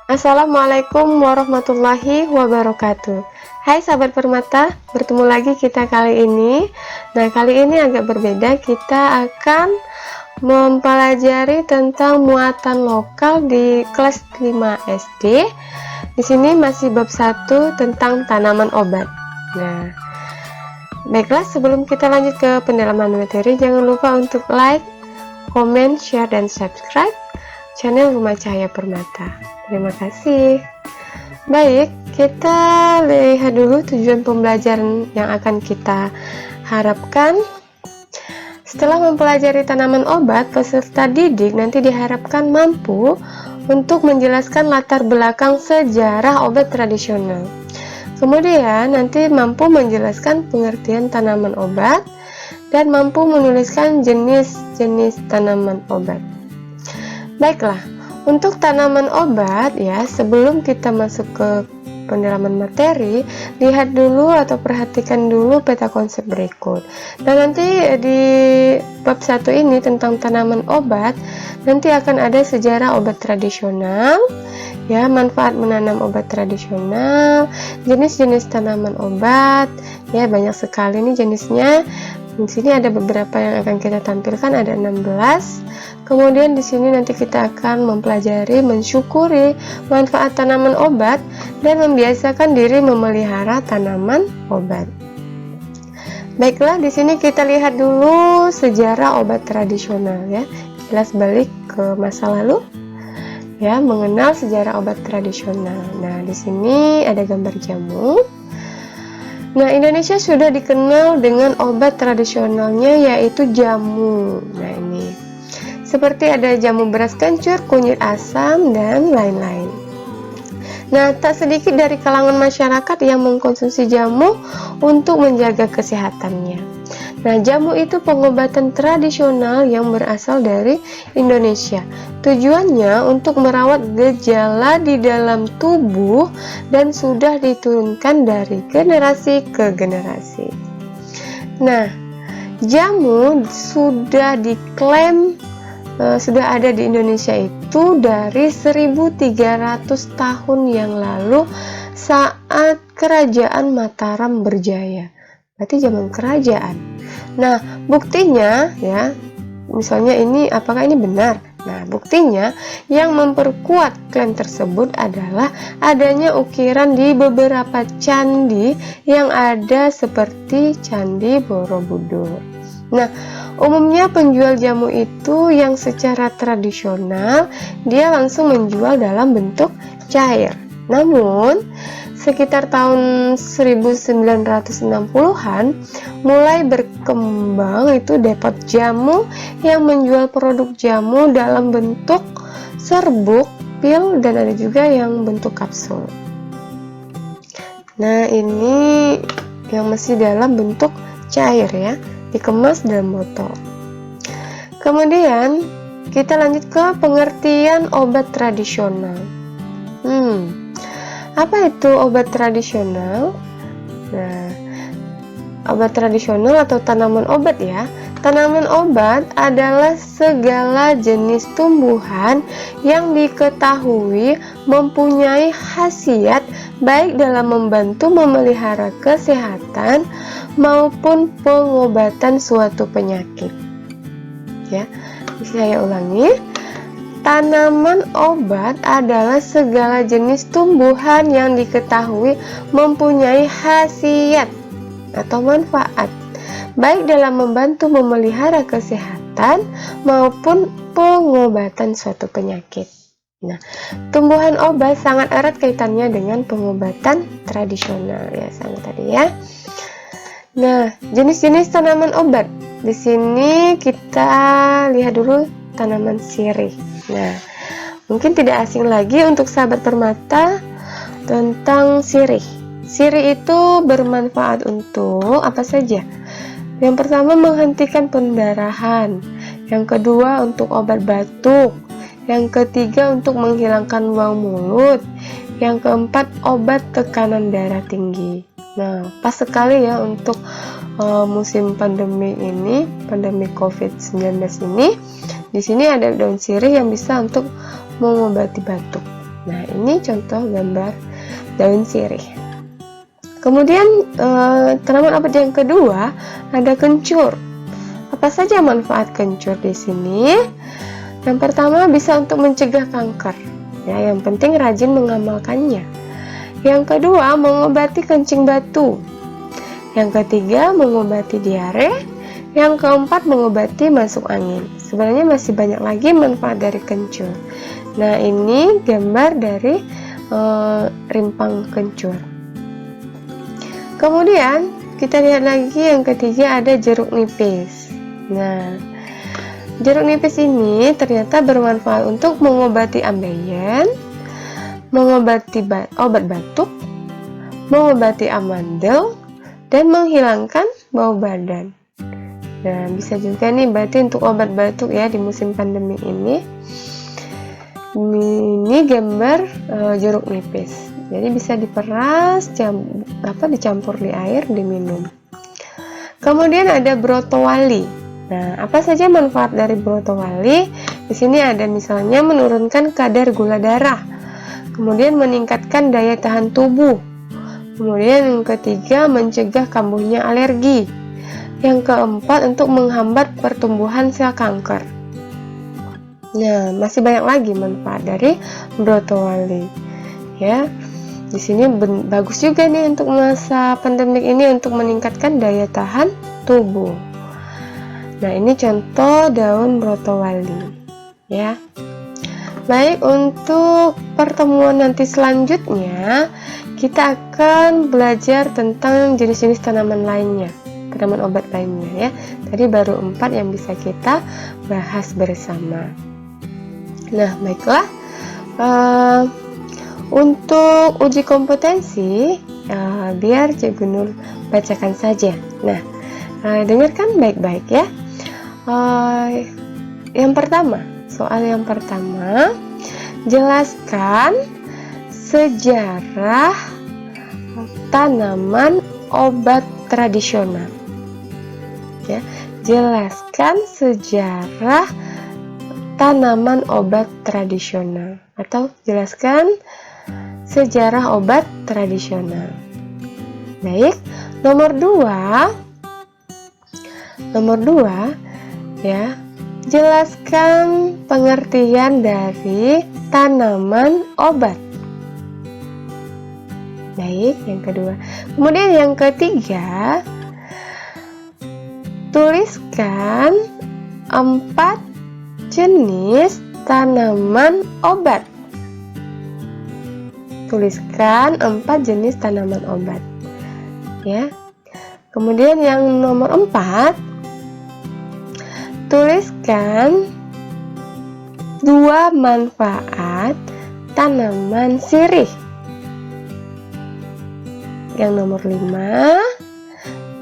Assalamualaikum warahmatullahi wabarakatuh. Hai sahabat permata, bertemu lagi kita kali ini. Nah, kali ini agak berbeda, kita akan mempelajari tentang muatan lokal di kelas 5 SD. Di sini masih bab 1 tentang tanaman obat. Nah, baiklah, sebelum kita lanjut ke pendalaman materi, jangan lupa untuk like, komen, share, dan subscribe channel Rumah Cahaya Permata. Terima kasih. Baik, kita lihat dulu tujuan pembelajaran yang akan kita harapkan. Setelah mempelajari tanaman obat, peserta didik nanti diharapkan mampu untuk menjelaskan latar belakang sejarah obat tradisional. Kemudian nanti mampu menjelaskan pengertian tanaman obat dan mampu menuliskan jenis-jenis tanaman obat. Baiklah, untuk tanaman obat ya, sebelum kita masuk ke pendalaman materi, lihat dulu atau perhatikan dulu peta konsep berikut. Dan nanti di bab 1 ini tentang tanaman obat, nanti akan ada sejarah obat tradisional, ya, manfaat menanam obat tradisional, jenis-jenis tanaman obat, ya, banyak sekali nih jenisnya. Di sini ada beberapa yang akan kita tampilkan, ada 16. Kemudian di sini nanti kita akan mempelajari, mensyukuri manfaat tanaman obat dan membiasakan diri memelihara tanaman obat. Baiklah, di sini kita lihat dulu sejarah obat tradisional ya. Kilas balik ke masa lalu. Ya, mengenal sejarah obat tradisional. Nah, di sini ada gambar jamu. Nah, Indonesia sudah dikenal dengan obat tradisionalnya yaitu jamu. Nah, ini seperti ada jamu beras kencur, kunyit asam, dan lain-lain. Nah, tak sedikit dari kalangan masyarakat yang mengkonsumsi jamu untuk menjaga kesehatannya. Nah, jamu itu pengobatan tradisional yang berasal dari Indonesia. Tujuannya untuk merawat gejala di dalam tubuh dan sudah diturunkan dari generasi ke generasi. Nah, jamu sudah diklaim sudah ada di Indonesia itu dari 1300 tahun yang lalu saat kerajaan Mataram berjaya. Berarti zaman kerajaan. Nah, buktinya ya, misalnya ini apakah ini benar? Nah, buktinya yang memperkuat klaim tersebut adalah adanya ukiran di beberapa candi yang ada seperti Candi Borobudur. Nah, umumnya penjual jamu itu yang secara tradisional dia langsung menjual dalam bentuk cair. Namun, sekitar tahun 1960-an mulai berkembang itu depot jamu yang menjual produk jamu dalam bentuk serbuk, pil, dan ada juga yang bentuk kapsul. Nah, ini yang masih dalam bentuk cair ya, dikemas dalam botol. Kemudian kita lanjut ke pengertian obat tradisional. Apa itu obat tradisional? Nah, obat tradisional atau tanaman obat ya. Tanaman obat adalah segala jenis tumbuhan yang diketahui mempunyai khasiat baik dalam membantu memelihara kesehatan maupun pengobatan suatu penyakit. Ya, saya ulangi. Tanaman obat adalah segala jenis tumbuhan yang diketahui mempunyai khasiat atau manfaat baik dalam membantu memelihara kesehatan maupun pengobatan suatu penyakit. Nah, tumbuhan obat sangat erat kaitannya dengan pengobatan tradisional ya, sama tadi ya. Nah, jenis-jenis tanaman obat. Di sini kita lihat dulu tanaman sirih. Nah, mungkin tidak asing lagi untuk sahabat permata tentang sirih. Sirih itu bermanfaat untuk apa saja? Yang pertama, menghentikan pendarahan. Yang kedua, untuk obat batuk. Yang ketiga, untuk menghilangkan bau mulut. Yang keempat, obat tekanan darah tinggi. Nah, pas sekali ya untuk musim pandemi ini, pandemi COVID-19 ini, di sini ada daun sirih yang bisa untuk mengobati batuk. Nah, ini contoh gambar daun sirih. Kemudian tanaman obat yang kedua ada kencur. Apa saja manfaat kencur di sini? Yang pertama bisa untuk mencegah kanker. Ya, yang penting rajin mengamalkannya. Yang kedua mengobati kencing batu. Yang ketiga mengobati diare. Yang keempat mengobati masuk angin. Sebenarnya masih banyak lagi manfaat dari kencur. Nah, ini gambar dari rimpang kencur. Kemudian kita lihat lagi yang ketiga ada jeruk nipis. Nah, jeruk nipis ini ternyata bermanfaat untuk mengobati ambeien, mengobati obat batuk, mengobati amandel, dan menghilangkan bau badan. Nah, bisa juga nih berarti untuk obat batuk ya di musim pandemi ini. Ini gambar jeruk nipis. Jadi bisa diperas, dicampur di air, diminum. Kemudian ada brotowali. Nah, apa saja manfaat dari brotowali? Di sini ada misalnya menurunkan kadar gula darah, kemudian meningkatkan daya tahan tubuh. Kemudian yang ketiga mencegah kambuhnya alergi. Yang keempat untuk menghambat pertumbuhan sel kanker. Nah, masih banyak lagi manfaat dari brotowali. Ya. Di sini bagus juga nih untuk masa pandemik ini untuk meningkatkan daya tahan tubuh. Nah, ini contoh daun brotowali ya. Baik, untuk pertemuan nanti selanjutnya kita akan belajar tentang jenis-jenis tanaman lainnya, tanaman obat lainnya ya. Tadi baru 4 yang bisa kita bahas bersama. Nah, baiklah. Untuk uji kompetensi, biar Cikgu Nur bacakan saja. Nah, dengarkan baik-baik ya. Yang pertama, soal yang pertama, jelaskan sejarah tanaman obat tradisional. Ya, jelaskan sejarah tanaman obat tradisional atau jelaskan sejarah obat tradisional. Baik, nomor 2 ya, jelaskan pengertian dari tanaman obat. Baik, yang kedua. Kemudian yang ketiga, tuliskan 4 jenis tanaman obat. Tuliskan 4 jenis tanaman obat ya. Kemudian yang nomor 4, tuliskan 2 manfaat tanaman sirih. Yang nomor 5,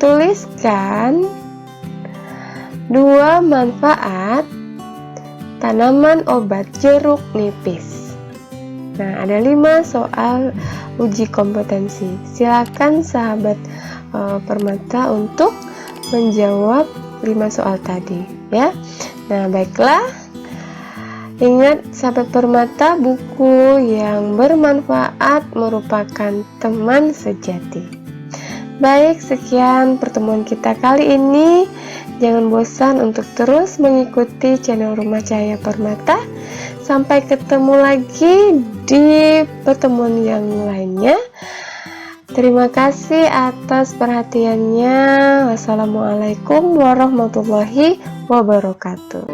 tuliskan 2 manfaat tanaman obat jeruk nipis. Nah, ada 5 soal uji kompetensi. Silakan sahabat Permata untuk menjawab 5 soal tadi ya. Nah, baiklah. Ingat sahabat Permata, buku yang bermanfaat merupakan teman sejati. Baik, sekian pertemuan kita kali ini. Jangan bosan untuk terus mengikuti channel Rumah Cahaya Permata. Sampai ketemu lagi di pertemuan yang lainnya. Terima kasih atas perhatiannya. Wassalamualaikum warahmatullahi wabarakatuh.